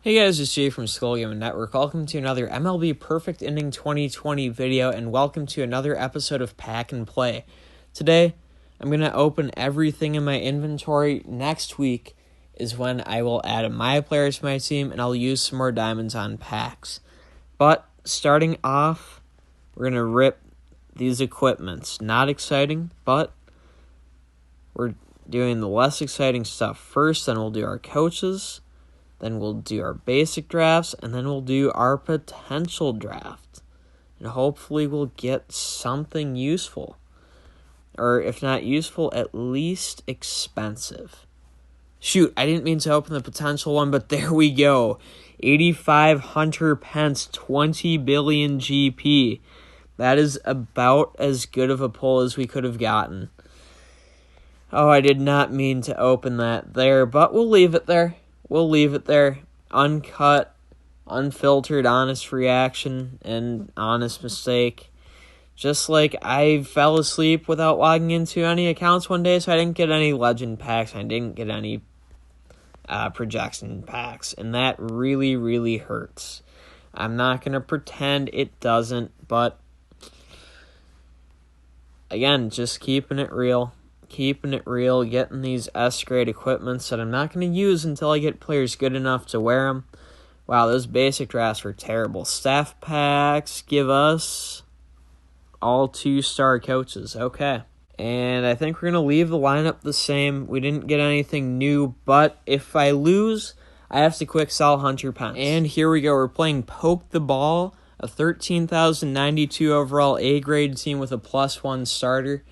Hey guys, it's Jay from Skull Gaming Network. Welcome to another MLB Perfect Inning 2020 video, and welcome to another episode of Pack and Play. Today, I'm going to open everything in my inventory. Next week is when I will add my players to my team, and I'll use some more diamonds on packs. But starting off, we're going to rip these equipments. Not exciting, but we're doing the less exciting stuff first, then we'll do our coaches. Then we'll do our basic drafts, and then we'll do our potential draft. And hopefully we'll get something useful. Or if not useful, at least expensive. Shoot, I didn't mean to open the potential one, but there we go. 85 Hunter Pence, 20 billion GP. That is about as good of a pull as we could have gotten. Oh, I did not mean to open that there, but we'll leave it there. We'll leave it there. Uncut, unfiltered, honest reaction, and honest mistake. Just like I fell asleep without logging into any accounts one day, so I didn't get any legend packs. I didn't get any projection packs, and that really, really hurts. I'm not going to pretend it doesn't, but again, just keeping it real. Getting these S-grade equipments that I'm not going to use until I get players good enough to wear them. Wow, those basic drafts were terrible. Staff packs give us all 2-star coaches. Okay. And I think we're going to leave the lineup the same. We didn't get anything new, but if I lose, I have to quick sell Hunter Pence. And here we go. We're playing Poke the Ball, a 13,092 overall A-grade team with a +1 starter.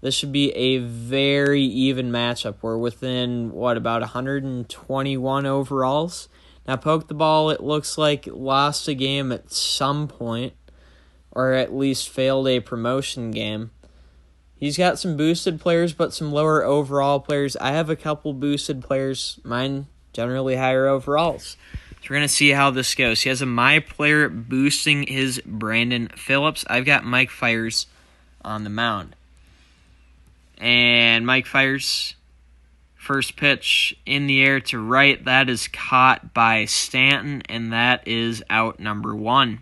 This should be a very even matchup. We're within, about 121 overalls. Now, Poke the Ball, it looks like lost a game at some point, or at least failed a promotion game. He's got some boosted players, but some lower overall players. I have a couple boosted players. Mine generally higher overalls. So we're going to see how this goes. He has a My Player boosting his Brandon Phillips. I've got Mike Fiers on the mound. And Mike fires first pitch in the air to right. That is caught by Stanton, and that is out number 1.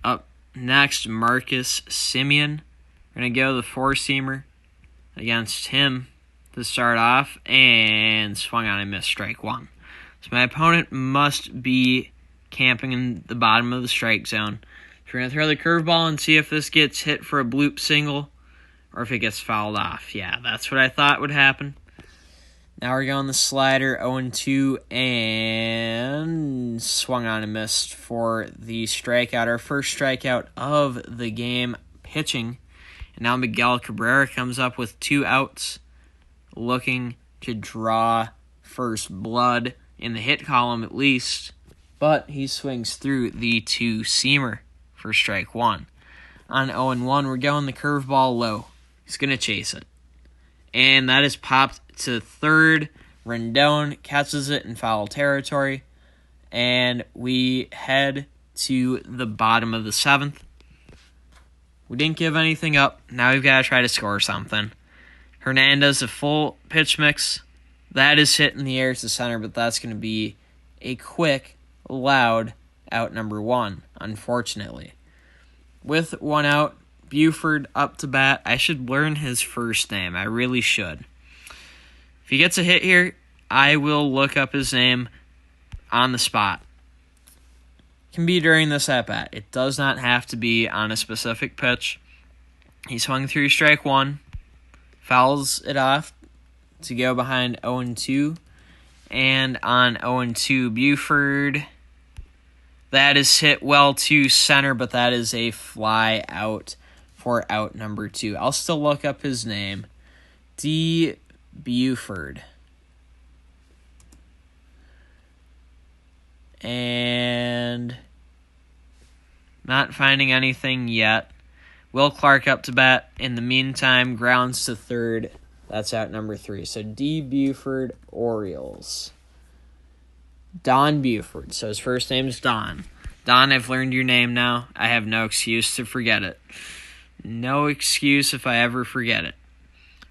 Up next, Marcus Semien. We're going to go the 4-seamer against him to start off, and swung on and missed, strike 1. So my opponent must be camping in the bottom of the strike zone. So we're going to throw the curveball and see if this gets hit for a bloop single, or if it gets fouled off. Yeah, that's what I thought would happen. Now we're going the slider, 0-2, and swung on and missed for the strikeout. Our first strikeout of the game, pitching. And now Miguel Cabrera comes up with 2 outs, looking to draw first blood in the hit column at least. But he swings through the 2-seamer for strike 1. On 0-1, we're going the curveball low. He's going to chase it. And that is popped to third. Rendon catches it in foul territory. And we head to the bottom of the 7th. We didn't give anything up. Now we've got to try to score something. Hernandez, a full pitch mix. That is hit in the air to center, but that's going to be a quick, loud out number 1, unfortunately. With 1 out, Buford up to bat. I should learn his first name. I really should. If he gets a hit here, I will look up his name on the spot. Can be during this at-bat. It does not have to be on a specific pitch. He swung through strike 1, fouls it off to go behind 0-2. And on 0-2, Buford, that is hit well to center, but that is a fly out for out number 2. I'll still look up his name. D. Buford. And not finding anything yet. Will Clark up to bat. In the meantime, grounds to third. That's out number 3. So D. Buford, Orioles. Don Buford. So his first name is Don. Don, I've learned your name now. I have no excuse to forget it. No excuse if I ever forget it.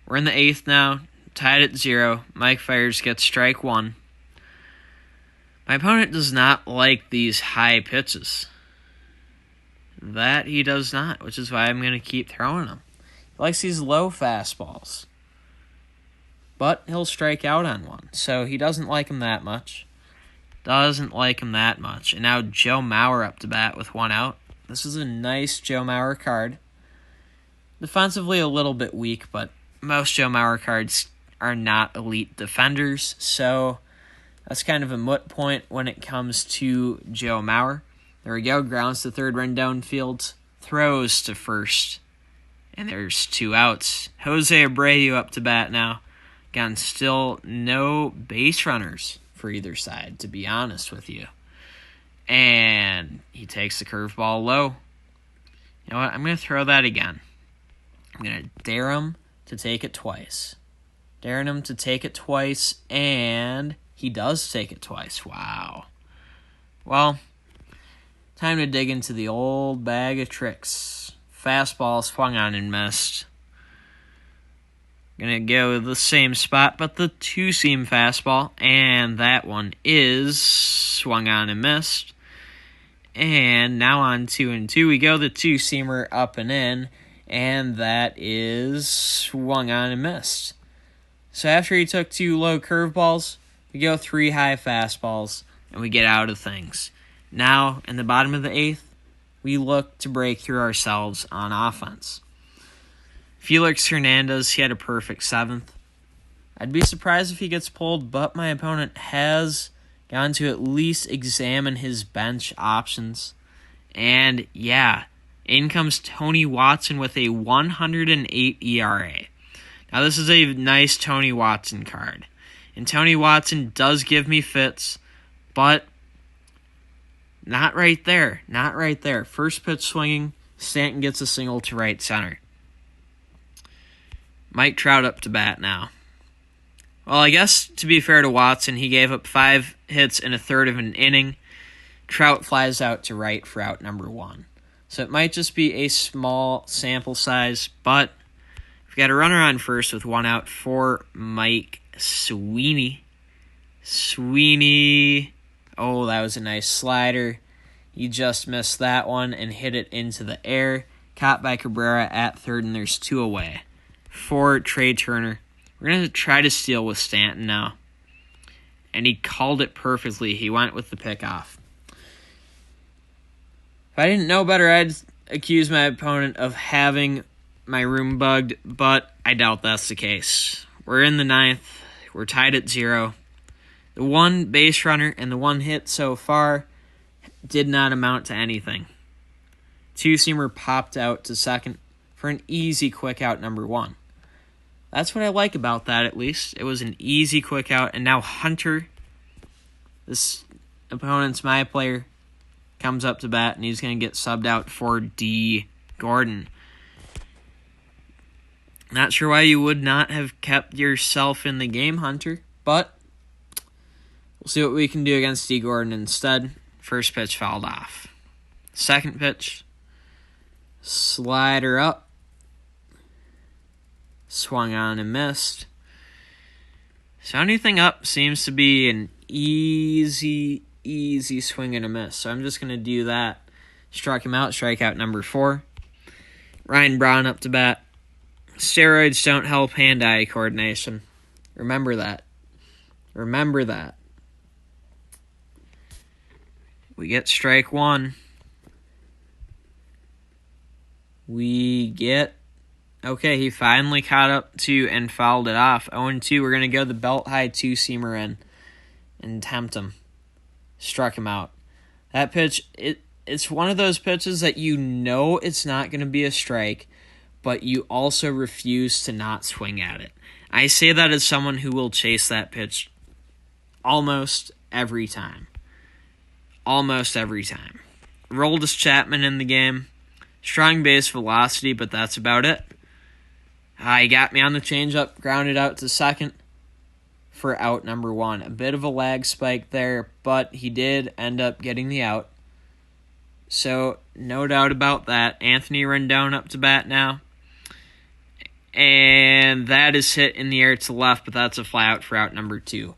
We're in the 8th now, tied at 0. Mike Fiers gets strike 1. My opponent does not like these high pitches. That he does not, which is why I'm going to keep throwing them. He likes these low fastballs. But he'll strike out on one, so he doesn't like him that much. And now Joe Mauer up to bat with one out. This is a nice Joe Mauer card. Defensively a little bit weak, but most Joe Mauer cards are not elite defenders, so that's kind of a moot point when it comes to Joe Mauer. There we go, grounds to third, run downfield, throws to first, and there's 2 outs. Jose Abreu up to bat now. Again, still no base runners for either side, to be honest with you. And he takes the curveball low. You know what? I'm going to throw that again. I'm going to dare him to take it twice. And he does take it twice. Wow. Well, time to dig into the old bag of tricks. Fastball swung on and missed. Gonna go the same spot, but the 2-seam fastball, and that one is swung on and missed. And now on 2-2, we go the 2-seamer up and in, and that is swung on and missed. So after he took 2 low curveballs, we go 3 high fastballs, and we get out of things. Now, in the bottom of the 8th, we look to break through ourselves on offense. Felix Hernandez, he had a perfect 7th. I'd be surprised if he gets pulled, but my opponent has gone to at least examine his bench options. And yeah, in comes Tony Watson with a 108 ERA. Now this is a nice Tony Watson card. And Tony Watson does give me fits, but not right there. First pitch swinging, Stanton gets a single to right center. Mike Trout up to bat now. Well, I guess to be fair to Watson, he gave up 5 hits in a third of an inning. Trout flies out to right for out number 1. So it might just be a small sample size, but we've got a runner on first with 1 out for Mike Sweeney. Oh, that was a nice slider. He just missed that one and hit it into the air. Caught by Cabrera at third, and there's 2 away for Trey Turner. We're going to try to steal with Stanton now. And he called it perfectly. He went with the pickoff. If I didn't know better, I'd accuse my opponent of having my room bugged, but I doubt that's the case. We're in the 9th. We're tied at 0. The 1 base runner and the 1 hit so far did not amount to anything. 2-seamer popped out to second for an easy quick out number 1. That's what I like about that, at least. It was an easy quick out, and now Hunter, this opponent's my player, comes up to bat, and he's going to get subbed out for D. Gordon. Not sure why you would not have kept yourself in the game, Hunter, but we'll see what we can do against D. Gordon instead. First pitch fouled off. Second pitch, slider up. Swung on and missed. So anything up seems to be an easy swing and a miss. So I'm just going to do that. Struck him out, strikeout number 4. Ryan Braun up to bat. Steroids don't help hand-eye coordination. Remember that. We get strike 1. Okay, he finally caught up to and fouled it off. 0-2, we're going to go the belt-high 2-seamer in and tempt him. Struck him out. That pitch, it's one of those pitches that you know it's not going to be a strike, but you also refuse to not swing at it. I say that as someone who will chase that pitch almost every time. Roldis Chapman in the game. Strong base velocity, but that's about it. He got me on the changeup, grounded out to second for out number 1. A bit of a lag spike there, but he did end up getting the out. So, no doubt about that. Anthony Rendon up to bat now. And that is hit in the air to left, but that's a fly out for out number 2.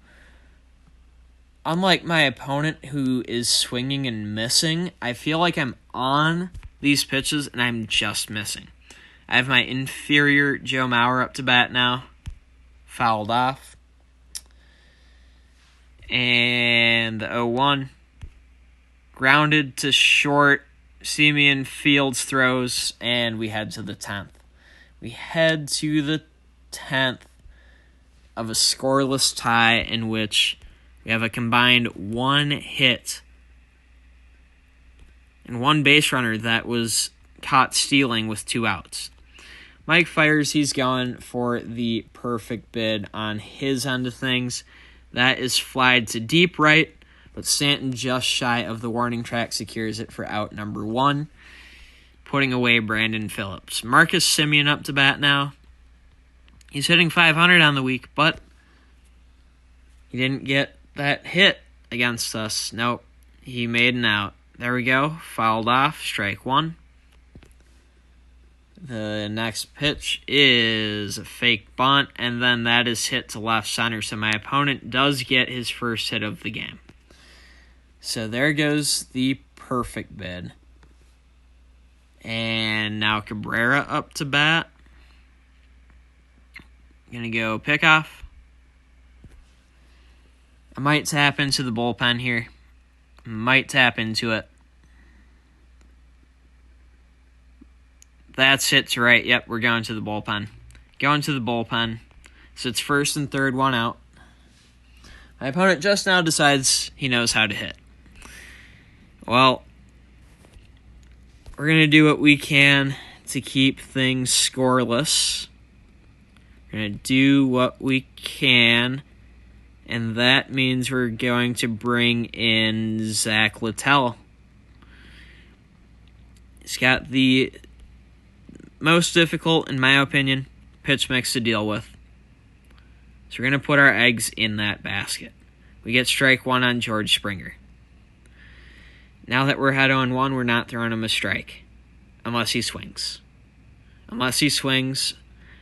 unlike my opponent who is swinging and missing, I feel like I'm on these pitches and I'm just missing. I have my inferior Joe Mauer up to bat now. Fouled off. And the 0-1. Grounded to short. Simeon Fields throws, and we head to the 10th. We head to the 10th of a scoreless tie in which we have a combined 1 hit and 1 base runner that was caught stealing with 2 outs. Mike fires, he's going for the perfect bid on his end of things. That is flied to deep right, but Stanton just shy of the warning track secures it for out number 1, putting away Brandon Phillips. Marcus Semien up to bat now. He's hitting .500 on the week, but he didn't get that hit against us. Nope, he made an out. There we go, fouled off, strike 1. The next pitch is a fake bunt, and then that is hit to left center, so my opponent does get his first hit of the game. So there goes the perfect bid. And now Cabrera up to bat. Gonna go pickoff. I might tap into the bullpen here. Might tap into it. That's hit to right. Yep, we're going to the bullpen. Going to the bullpen. So it's first and third, 1 out. My opponent just now decides he knows how to hit. Well, we're going to do what we can to keep things scoreless. We're going to do what we can, and that means we're going to bring in Zach Littell. He's got the most difficult, in my opinion, pitch mix to deal with. So we're going to put our eggs in that basket. We get strike 1 on George Springer. Now that we're ahead 0-1, we're not throwing him a strike. Unless he swings. Unless he swings.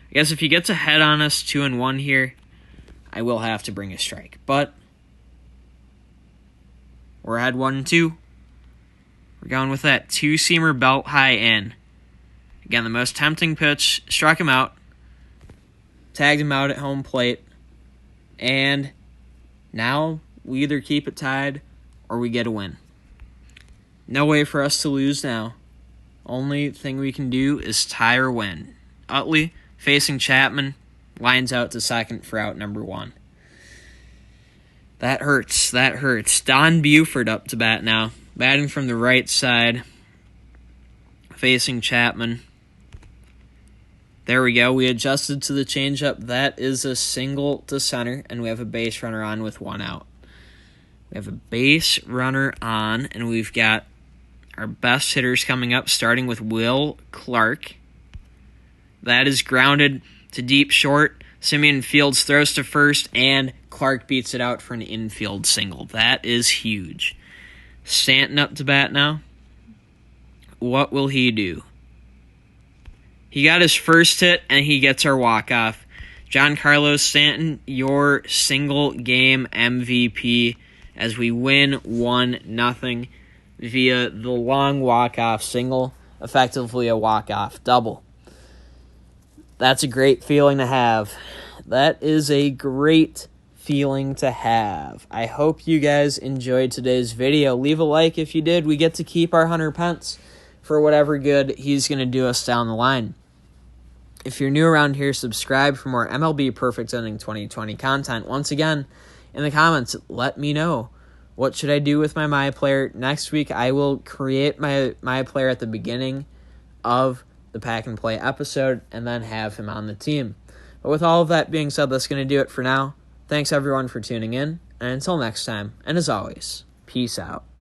I guess if he gets ahead on us 2-1 here, I will have to bring a strike. But we're ahead 1-2. We're going with that 2-seamer belt high in. Again, the most tempting pitch. Struck him out. Tagged him out at home plate. And now we either keep it tied or we get a win. No way for us to lose now. Only thing we can do is tie or win. Utley, facing Chapman, lines out to second for out number 1. That hurts. That hurts. Don Buford up to bat now. Batting from the right side. Facing Chapman. There we go. We adjusted to the changeup. That is a single to center, and we have a base runner on with 1 out. We have a base runner on, and we've got our best hitters coming up, starting with Will Clark. That is grounded to deep short. Simeon Fields throws to first, and Clark beats it out for an infield single. That is huge. Stanton up to bat now. What will he do? He got his first hit, and he gets our walk-off. Giancarlo Stanton, your single-game MVP as we win 1-0 via the long walk-off single, effectively a walk-off double. That's a great feeling to have. That is a great feeling to have. I hope you guys enjoyed today's video. Leave a like if you did. We get to keep our Hunter Pence for whatever good he's going to do us down the line. If you're new around here, subscribe for more MLB Perfect Inning 2020 content. Once again, in the comments, let me know. What should I do with my player? Next week, I will create my player at the beginning of the Pack and Play episode and then have him on the team. But with all of that being said, that's going to do it for now. Thanks, everyone, for tuning in. And until next time, and as always, peace out.